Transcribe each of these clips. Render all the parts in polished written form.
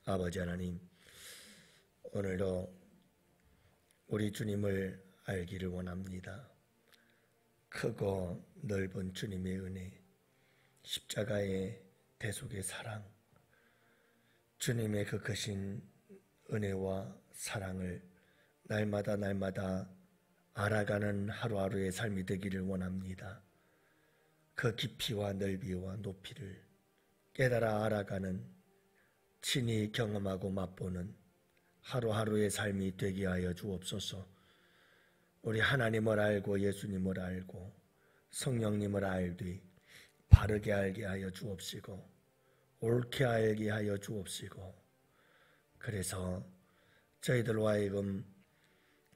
아버지 하나님, 오늘도 우리 주님을 알기를 원합니다. 크고 넓은 주님의 은혜, 십자가의 대속의 사랑, 주님의 그 크신 은혜와 사랑을 날마다 알아가는 하루하루의 삶이 되기를 원합니다. 그 깊이와 넓이와 높이를 깨달아 알아가는, 친히 경험하고 맛보는 하루하루의 삶이 되게 하여 주옵소서. 우리 하나님을 알고 예수님을 알고 성령님을 알되 바르게 알게 하여 주옵시고 옳게 알게 하여 주옵시고, 그래서 저희들로 하여금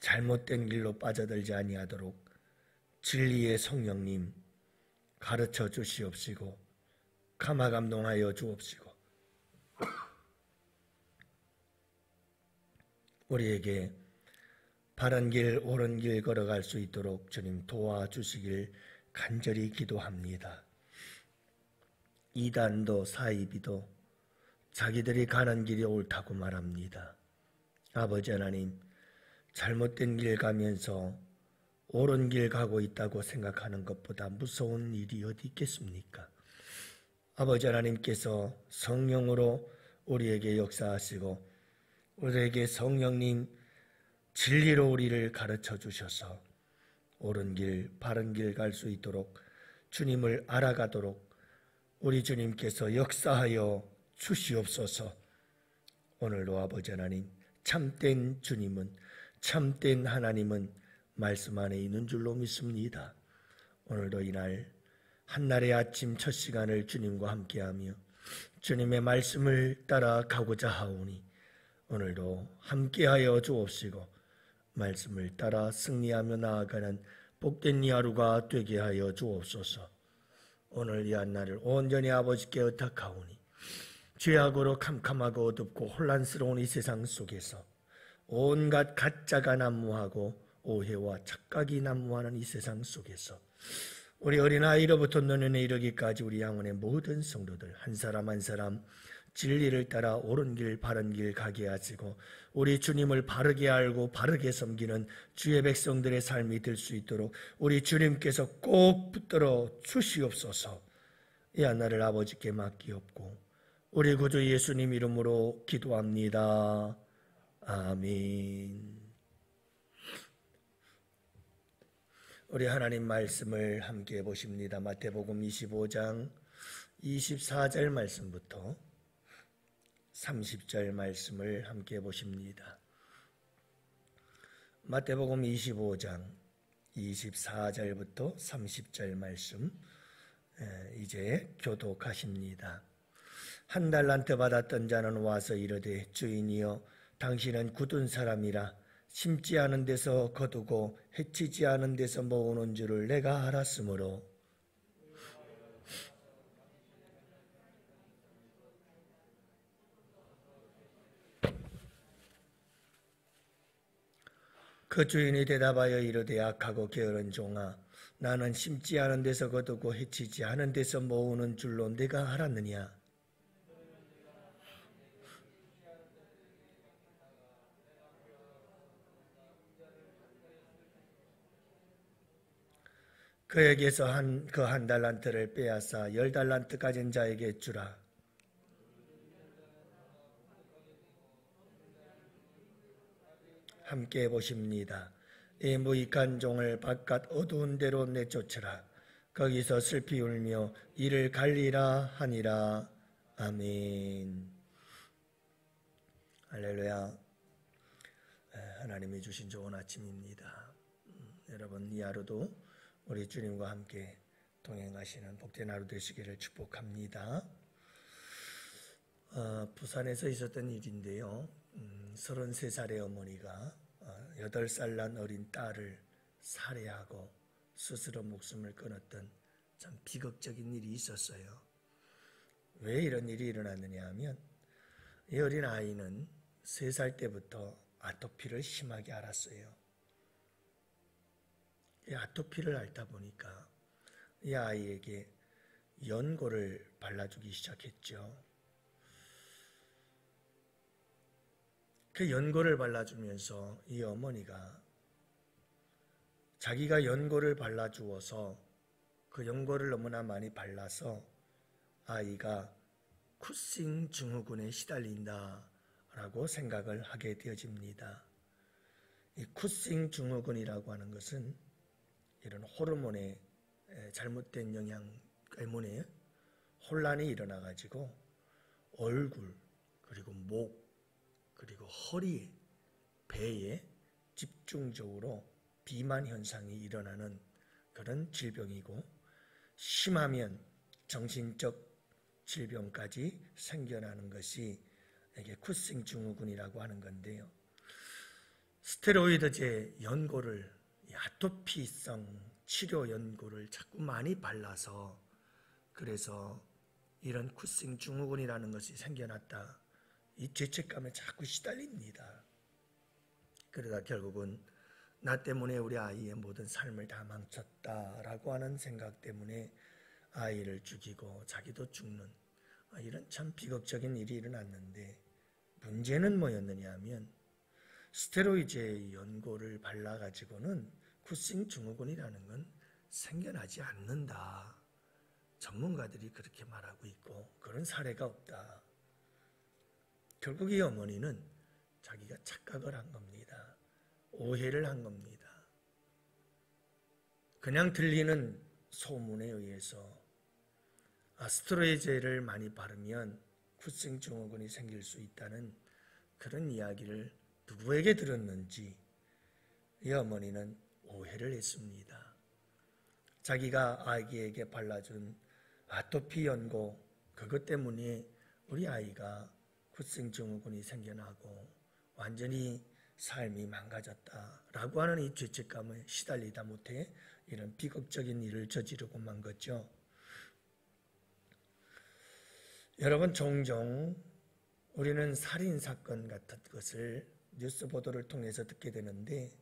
잘못된 길로 빠져들지 아니하도록 진리의 성령님 가르쳐 주시옵시고 감화감동하여 주옵시고, 우리에게 바른 길 옳은 길 걸어갈 수 있도록 주님 도와주시길 간절히 기도합니다. 이단도 사이비도 자기들이 가는 길이 옳다고 말합니다. 아버지 하나님, 잘못된 길 가면서 옳은 길 가고 있다고 생각하는 것보다 무서운 일이 어디 있겠습니까? 아버지 하나님께서 성령으로 우리에게 역사하시고 우리에게 성령님 진리로 우리를 가르쳐 주셔서 옳은 길 바른 길 갈 수 있도록 주님을 알아가도록 우리 주님께서 역사하여 주시옵소서. 오늘도 아버지 하나님, 참된 주님은, 참된 하나님은 말씀 안에 있는 줄로 믿습니다. 오늘도 이날 한날의 아침 첫 시간을 주님과 함께하며 주님의 말씀을 따라 가고자 하오니 오늘도 함께하여 주옵시고 말씀을 따라 승리하며 나아가는 복된 이 하루가 되게 하여 주옵소서. 오늘 이 한날을 온전히 아버지께 의탁하오니 죄악으로 캄캄하고 어둡고 혼란스러운 이 세상 속에서 온갖 가짜가 난무하고 오해와 착각이 난무하는 이 세상 속에서 우리 어린아이로부터 노년에 이르기까지 우리 양원의 모든 성도들 한 사람 한 사람 진리를 따라 옳은 길 바른 길 가게 하시고 우리 주님을 바르게 알고 바르게 섬기는 주의 백성들의 삶이 될 수 있도록 우리 주님께서 꼭 붙들어 주시옵소서. 이 한날을 아버지께 맡기옵고 우리 구주 예수님 이름으로 기도합니다. 아멘. 우리 하나님 말씀을 함께 보십니다. 마태복음 25장 24절 말씀부터 30절 말씀을 함께 보십니다. 마태복음 25장 24절부터 30절 말씀 이제 교독하십니다. 한 달란트 받았던 자는 와서 이르되 주인이여 당신은 굳은 사람이라 심지 않은 데서 거두고 해치지 않은 데서 모으는 줄을 내가 알았으므로 그 주인이 대답하여 이르되 악하고 게으른 종아 나는 심지 않은 데서 거두고 해치지 않은 데서 모으는 줄로 내가 알았느냐. 그에게서 한 달란트를 빼앗아 10달란트 가진 자에게 주라. 함께 보십니다. 이 무익한 종을 바깥 어두운 데로 내쫓으라. 거기서 슬피 울며 이를 갈리라 하니라. 아멘. 할렐루야. 하나님이 주신 좋은 아침입니다. 여러분 이 하루도 우리 주님과 함께 동행하시는 복된 하루 되시기를 축복합니다. 부산에서 있었던 일인데요. 33살의 어머니가 8살 난 어린 딸을 살해하고 스스로 목숨을 끊었던 참 비극적인 일이 있었어요. 왜 이런 일이 일어났느냐 하면 이 어린 아이는 3살 때부터 아토피를 심하게 앓았어요. 이 아토피를 앓다 보니까 이 아이에게 연고를 발라주기 시작했죠. 그 연고를 발라주면서 이 어머니가 자기가 연고를 발라주어서 그 연고를 너무나 많이 발라서 아이가 쿠싱 증후군에 시달린다라고 생각을 하게 되어집니다. 이 쿠싱 증후군이라고 하는 것은 이런 호르몬의 잘못된 영향 때문에 혼란이 일어나가지고 얼굴, 그리고 목, 그리고 허리에, 배에 집중적으로 비만 현상이 일어나는 그런 질병이고, 심하면 정신적 질병까지 생겨나는 것이 이게 쿠싱 증후군이라고 하는 건데요. 스테로이드제 연고를, 아토피성 치료 연고를 자꾸 많이 발라서 그래서 이런 쿠싱 증후군이라는 것이 생겨났다. 이 죄책감에 자꾸 시달립니다. 그러다 결국은 나 때문에 우리 아이의 모든 삶을 다 망쳤다라고 하는 생각 때문에 아이를 죽이고 자기도 죽는 이런 참 비극적인 일이 일어났는데, 문제는 뭐였느냐 하면 스테로이드 연고를 발라가지고는 쿠싱 증후군이라는 건 생겨나지 않는다. 전문가들이 그렇게 말하고 있고 그런 사례가 없다. 결국 이 어머니는 자기가 착각을 한 겁니다. 오해를 한 겁니다. 그냥 들리는 소문에 의해서 스테로이드제를 많이 바르면 쿠싱 증후군이 생길 수 있다는 그런 이야기를 누구에게 들었는지 이 어머니는 오해를 했습니다. 자기가 아기에게 발라준 아토피 연고, 그것 때문에 우리 아이가 쿠싱 증후군이 생겨나고 완전히 삶이 망가졌다라고 하는 이 죄책감에 시달리다 못해 이런 비극적인 일을 저지르고 만 거죠. 여러분, 종종 우리는 살인사건 같은 것을 뉴스 보도를 통해서 듣게 되는데,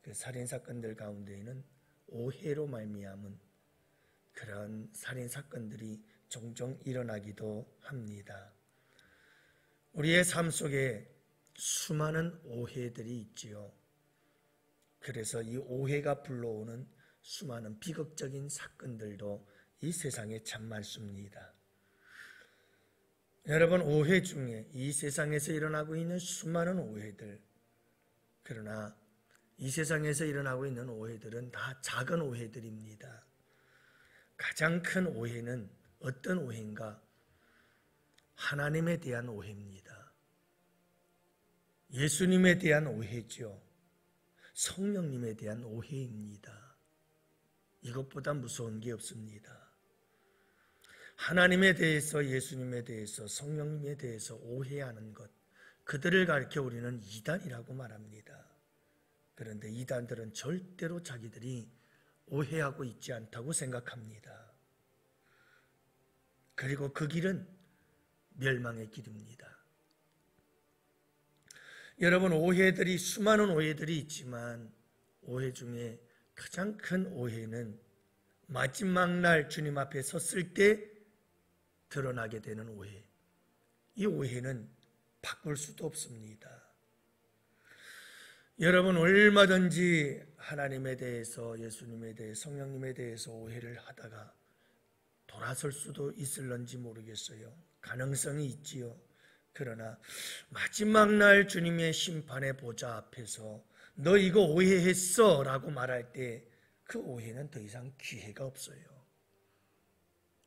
그 살인사건들 가운데에는 오해로 말미암은 그런 살인사건들이 종종 일어나기도 합니다. 우리의 삶 속에 수많은 오해들이 있지요. 그래서 이 오해가 불러오는 수많은 비극적인 사건들도 이 세상에 참 많습니다. 여러분, 오해 중에 이 세상에서 일어나고 있는 수많은 오해들, 그러나 이 세상에서 일어나고 있는 오해들은 다 작은 오해들입니다. 가장 큰 오해는 어떤 오해인가? 하나님에 대한 오해입니다. 예수님에 대한 오해죠. 성령님에 대한 오해입니다. 이것보다 무서운 게 없습니다. 하나님에 대해서, 예수님에 대해서, 성령님에 대해서 오해하는 것, 그들을 가리켜 우리는 이단이라고 말합니다. 그런데 이단들은 절대로 자기들이 오해하고 있지 않다고 생각합니다. 그리고 그 길은 멸망의 길입니다. 여러분, 오해들이, 수많은 오해들이 있지만 오해 중에 가장 큰 오해는 마지막 날 주님 앞에 섰을 때 드러나게 되는 오해. 이 오해는 바꿀 수도 없습니다. 여러분, 얼마든지 하나님에 대해서, 예수님에 대해서, 성령님에 대해서 오해를 하다가 돌아설 수도 있을런지 모르겠어요. 가능성이 있지요. 그러나 마지막 날 주님의 심판의 보좌 앞에서 너 이거 오해했어 라고 말할 때 그 오해는 더 이상 기회가 없어요.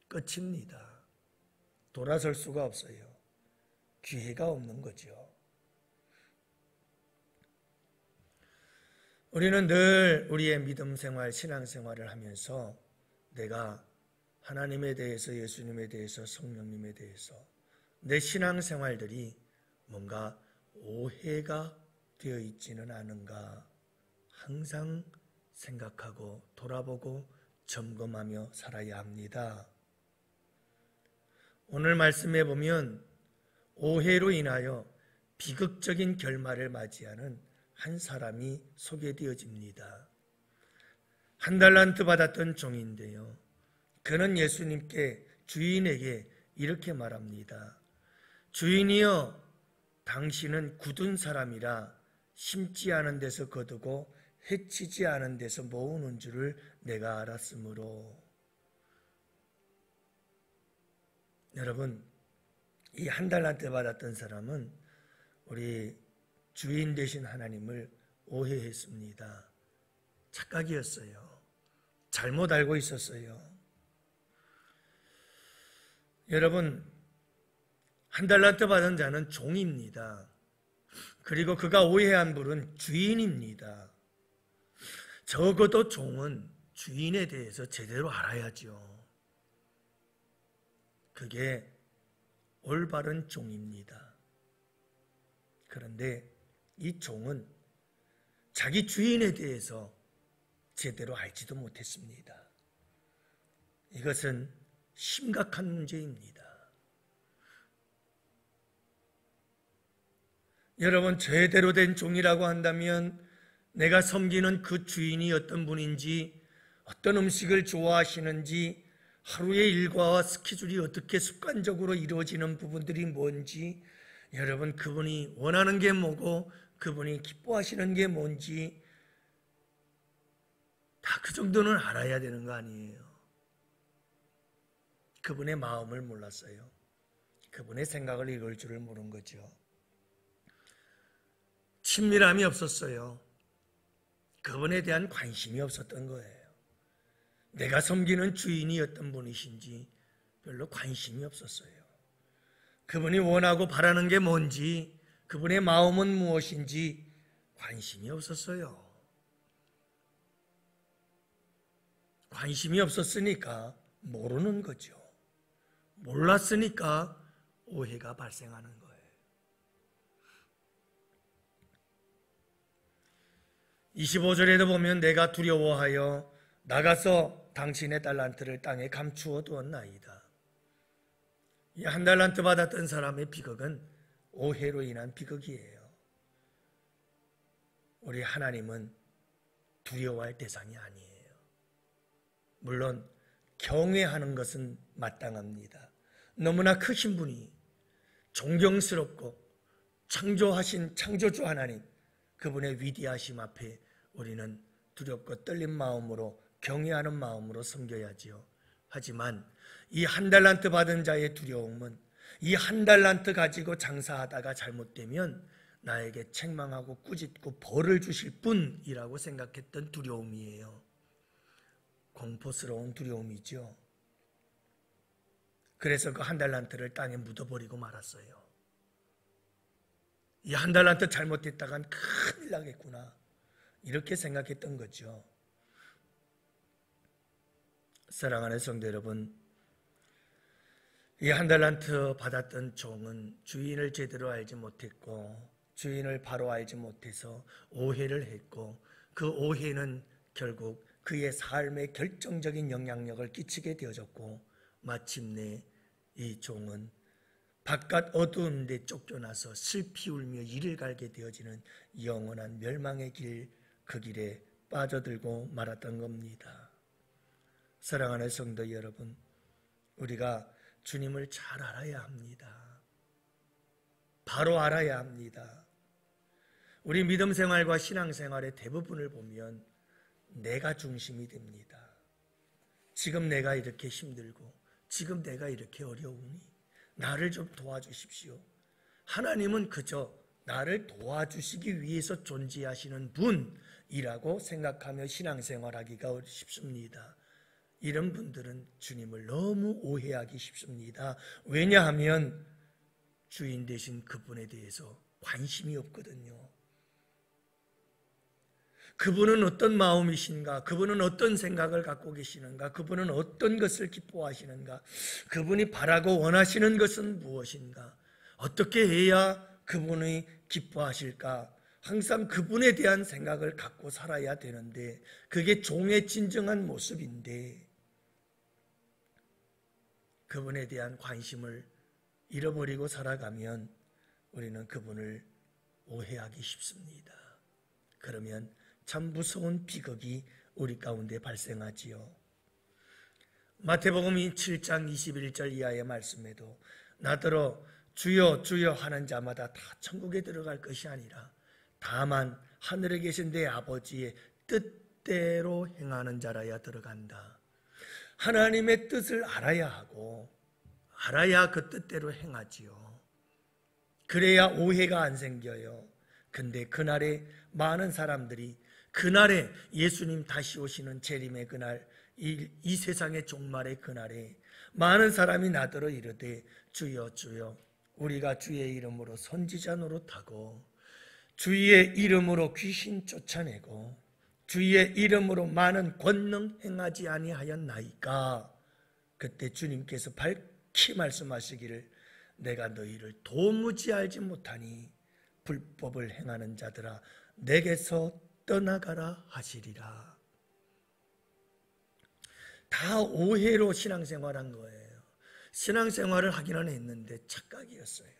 끝입니다. 돌아설 수가 없어요. 기회가 없는 거죠. 우리는 늘 우리의 믿음 생활, 신앙 생활을 하면서 내가 하나님에 대해서, 예수님에 대해서, 성령님에 대해서 내 신앙 생활들이 뭔가 오해가 되어 있지는 않은가 항상 생각하고 돌아보고 점검하며 살아야 합니다. 오늘 말씀해 보면 오해로 인하여 비극적인 결말을 맞이하는 한 사람이 소개되어집니다. 한 달란트 받았던 종인데요. 그는 예수님께, 주인에게 이렇게 말합니다. 주인이여, 당신은 굳은 사람이라 심지 않은 데서 거두고 해치지 않은 데서 모으는 줄을 내가 알았으므로. 여러분, 이 한 달란트 받았던 사람은 우리 주인 되신 하나님을 오해했습니다. 착각이었어요. 잘못 알고 있었어요. 여러분, 한 달란트 받은 자는 종입니다. 그리고 그가 오해한 분은 주인입니다. 적어도 종은 주인에 대해서 제대로 알아야죠. 그게 올바른 종입니다. 그런데 이 종은 자기 주인에 대해서 제대로 알지도 못했습니다. 이것은 심각한 문제입니다. 여러분, 제대로 된 종이라고 한다면 내가 섬기는 그 주인이 어떤 분인지, 어떤 음식을 좋아하시는지, 하루의 일과와 스케줄이 어떻게 습관적으로 이루어지는 부분들이 뭔지, 여러분 그분이 원하는 게 뭐고 그분이 기뻐하시는 게 뭔지 다 그 정도는 알아야 되는 거 아니에요. 그분의 마음을 몰랐어요. 그분의 생각을 읽을 줄을 모른 거죠. 친밀함이 없었어요. 그분에 대한 관심이 없었던 거예요. 내가 섬기는 주인이 어떤 분이신지 별로 관심이 없었어요. 그분이 원하고 바라는 게 뭔지, 그분의 마음은 무엇인지 관심이 없었어요. 관심이 없었으니까 모르는 거죠. 몰랐으니까 오해가 발생하는 거예요. 25절에도 보면 내가 두려워하여 나가서 당신의 달란트를 땅에 감추어 두었나이다. 이 한 달란트 받았던 사람의 비극은 오해로 인한 비극이에요. 우리 하나님은 두려워할 대상이 아니에요. 물론 경외하는 것은 마땅합니다. 너무나 크신 분이 존경스럽고 창조하신 창조주 하나님, 그분의 위대하심 앞에 우리는 두렵고 떨린 마음으로, 경외하는 마음으로 섬겨야지요. 하지만 이 한 달란트 받은 자의 두려움은 이 한 달란트 가지고 장사하다가 잘못되면 나에게 책망하고 꾸짖고 벌을 주실 분이라고 생각했던 두려움이에요. 공포스러운 두려움이죠. 그래서 그 한 달란트를 땅에 묻어버리고 말았어요. 이 한 달란트 잘못됐다간 큰일 나겠구나, 이렇게 생각했던 거죠. 사랑하는 성도 여러분, 이 한 달란트 받았던 종은 주인을 제대로 알지 못했고, 주인을 바로 알지 못해서 오해를 했고, 그 오해는 결국 그의 삶에 결정적인 영향력을 끼치게 되어졌고, 마침내 이 종은 바깥 어두운 데 쫓겨나서 슬피 울며 이를 갈게 되어지는 영원한 멸망의 길, 그 길에 빠져들고 말았던 겁니다. 사랑하는 성도 여러분, 우리가 주님을 잘 알아야 합니다. 바로 알아야 합니다. 우리 믿음 생활과 신앙 생활의 대부분을 보면 내가 중심이 됩니다. 지금 내가 이렇게 힘들고, 지금 내가 이렇게 어려우니 나를 좀 도와주십시오. 하나님은 그저 나를 도와주시기 위해서 존재하시는 분이라고 생각하며 신앙생활하기가 쉽습니다. 이런 분들은 주님을 너무 오해하기 쉽습니다. 왜냐하면 주인 되신 그분에 대해서 관심이 없거든요. 그분은 어떤 마음이신가? 그분은 어떤 생각을 갖고 계시는가? 그분은 어떤 것을 기뻐하시는가? 그분이 바라고 원하시는 것은 무엇인가? 어떻게 해야 그분이 기뻐하실까? 항상 그분에 대한 생각을 갖고 살아야 되는데, 그게 종의 진정한 모습인데, 그분에 대한 관심을 잃어버리고 살아가면 우리는 그분을 오해하기 쉽습니다. 그러면 참 무서운 비극이 우리 가운데 발생하지요. 마태복음 7장 21절 이하의 말씀에도 나더러 주여 주여 하는 자마다 다 천국에 들어갈 것이 아니라 다만 하늘에 계신 내 아버지의 뜻대로 행하는 자라야 들어간다. 하나님의 뜻을 알아야 하고 알아야 그 뜻대로 행하지요. 그래야 오해가 안 생겨요. 근데 그날에 많은 사람들이 그날에 예수님 다시 오시는 재림의 그날, 이 세상의 종말의 그날에 많은 사람이 나더러 이르되 주여 주여 우리가 주의 이름으로 선지자 노릇하고 주의 이름으로 귀신 쫓아내고 주의 이름으로 많은 권능 행하지 아니하였나이까. 그때 주님께서 밝히 말씀하시기를 내가 너희를 도무지 알지 못하니 불법을 행하는 자들아 내게서 떠나가라 하시리라. 다 오해로 신앙생활한 거예요. 신앙생활을 하기는 했는데 착각이었어요.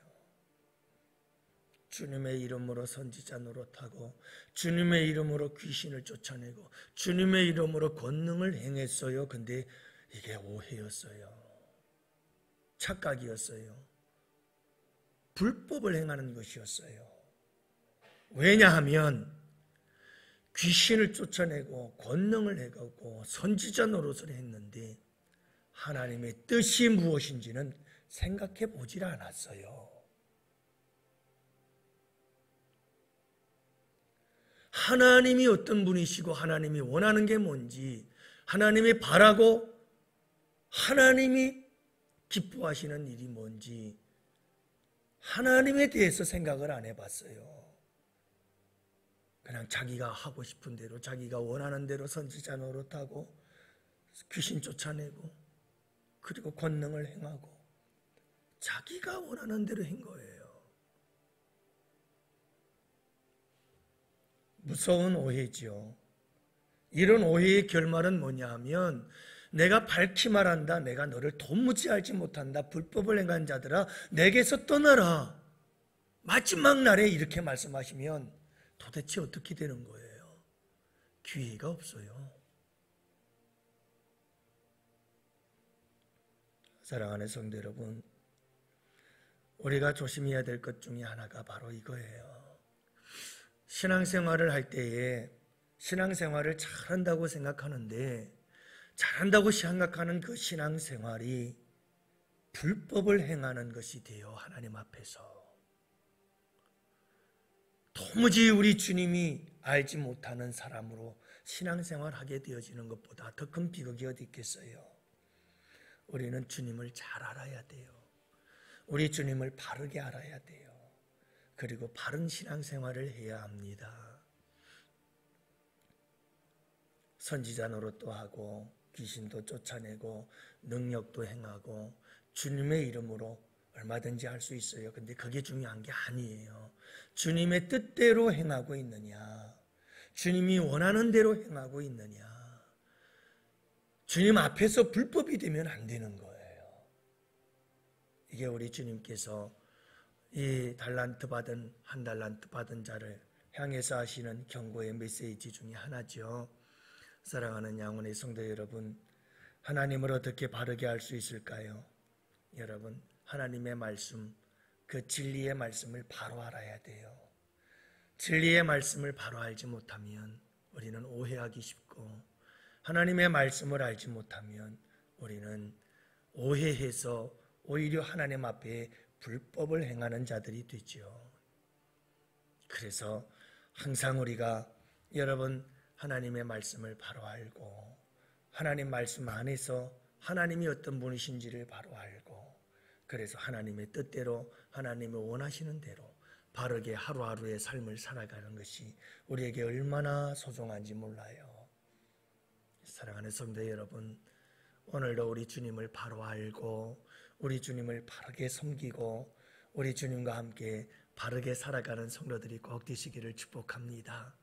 주님의 이름으로 선지자 노릇하고 주님의 이름으로 귀신을 쫓아내고 주님의 이름으로 권능을 행했어요. 근데 이게 오해였어요. 착각이었어요. 불법을 행하는 것이었어요. 왜냐하면 귀신을 쫓아내고 권능을 해가고 선지자 노릇을 했는데 하나님의 뜻이 무엇인지는 생각해 보질 않았어요. 하나님이 어떤 분이시고 하나님이 원하는 게 뭔지, 하나님이 바라고 하나님이 기뻐하시는 일이 뭔지 하나님에 대해서 생각을 안 해봤어요. 그냥 자기가 하고 싶은 대로 자기가 원하는 대로 선지자 노릇하고 귀신 쫓아내고 그리고 권능을 행하고 자기가 원하는 대로 한 거예요. 무서운 오해지요. 이런 오해의 결말은 뭐냐 하면 내가 밝히 말한다. 내가 너를 도무지 알지 못한다. 불법을 행한 자들아 내게서 떠나라. 마지막 날에 이렇게 말씀하시면 도대체 어떻게 되는 거예요? 기회가 없어요. 사랑하는 성도 여러분, 우리가 조심해야 될 것 중에 하나가 바로 이거예요. 신앙생활을 할 때에 신앙생활을 잘한다고 생각하는데 잘한다고 생각하는 그 신앙생활이 불법을 행하는 것이 돼요. 하나님 앞에서. 도무지 우리 주님이 알지 못하는 사람으로 신앙생활 하게 되어지는 것보다 더 큰 비극이 어디 있겠어요. 우리는 주님을 잘 알아야 돼요. 우리 주님을 바르게 알아야 돼요. 그리고 바른 신앙생활을 해야 합니다. 선지자 노릇도 하고 귀신도 쫓아내고 능력도 행하고 주님의 이름으로 얼마든지 할 수 있어요. 근데 그게 중요한 게 아니에요. 주님의 뜻대로 행하고 있느냐, 주님이 원하는 대로 행하고 있느냐, 주님 앞에서 불법이 되면 안 되는 거예요. 이게 우리 주님께서 이 달란트 받은 한 달란트 받은 자를 향해서 하시는 경고의 메시지 중에 하나죠. 사랑하는 양원의 성도 여러분, 하나님을 어떻게 바르게 알 수 있을까요? 여러분, 하나님의 말씀, 그 진리의 말씀을 바로 알아야 돼요. 진리의 말씀을 바로 알지 못하면 우리는 오해하기 쉽고, 하나님의 말씀을 알지 못하면 우리는 오해해서 오히려 하나님 앞에 불법을 행하는 자들이 되죠. 그래서 항상 우리가 여러분 하나님의 말씀을 바로 알고 하나님 말씀 안에서 하나님이 어떤 분이신지를 바로 알고 그래서 하나님의 뜻대로 하나님이 원하시는 대로 바르게 하루하루의 삶을 살아가는 것이 우리에게 얼마나 소중한지 몰라요. 사랑하는 성도 여러분, 오늘도 우리 주님을 바로 알고 우리 주님을 바르게 섬기고 우리 주님과 함께 바르게 살아가는 성도들이 꼭 되시기를 축복합니다.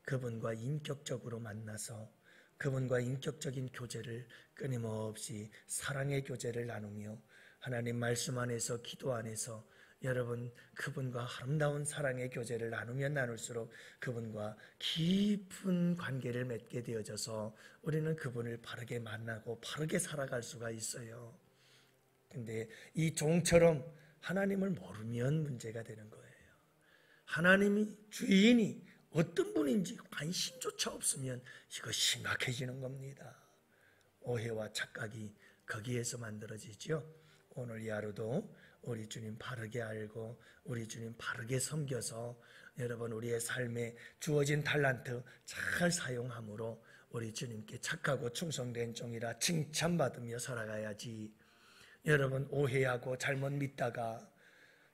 그분과 인격적으로 만나서 그분과 인격적인 교제를 끊임없이 사랑의 교제를 나누며 하나님 말씀 안에서 기도 안에서 여러분 그분과 아름다운 사랑의 교제를 나누면 나눌수록 그분과 깊은 관계를 맺게 되어져서 우리는 그분을 바르게 만나고 바르게 살아갈 수가 있어요. 근데 이 종처럼 하나님을 모르면 문제가 되는 거예요. 하나님이 주인이 어떤 분인지 관심조차 없으면 이거 심각해지는 겁니다. 오해와 착각이 거기에서 만들어지죠. 오늘 이 하루도 우리 주님 바르게 알고 우리 주님 바르게 섬겨서 여러분 우리의 삶에 주어진 달란트 잘 사용함으로 우리 주님께 착하고 충성된 종이라 칭찬받으며 살아가야지. 여러분 오해하고 잘못 믿다가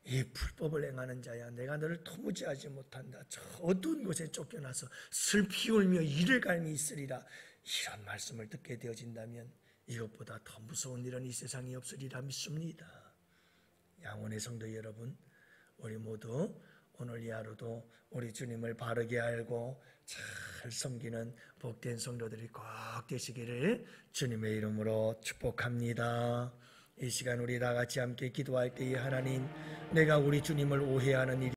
이 불법을 행하는 자야 내가 너를 토무지하지 못한다. 저 어두운 곳에 쫓겨나서 슬피 울며 이를 갈미 있으리라. 이런 말씀을 듣게 되어진다면 이것보다 더 무서운 일은 이 세상에 없으리라 믿습니다. 양원의 성도 여러분, 우리 모두 오늘 이 하루도 우리 주님을 바르게 알고 잘 섬기는 복된 성도들이 꼭 되시기를 주님의 이름으로 축복합니다. 이 시간 우리 다 같이 함께 기도할 때에 하나님, 내가 우리 주님을 오해하는 일이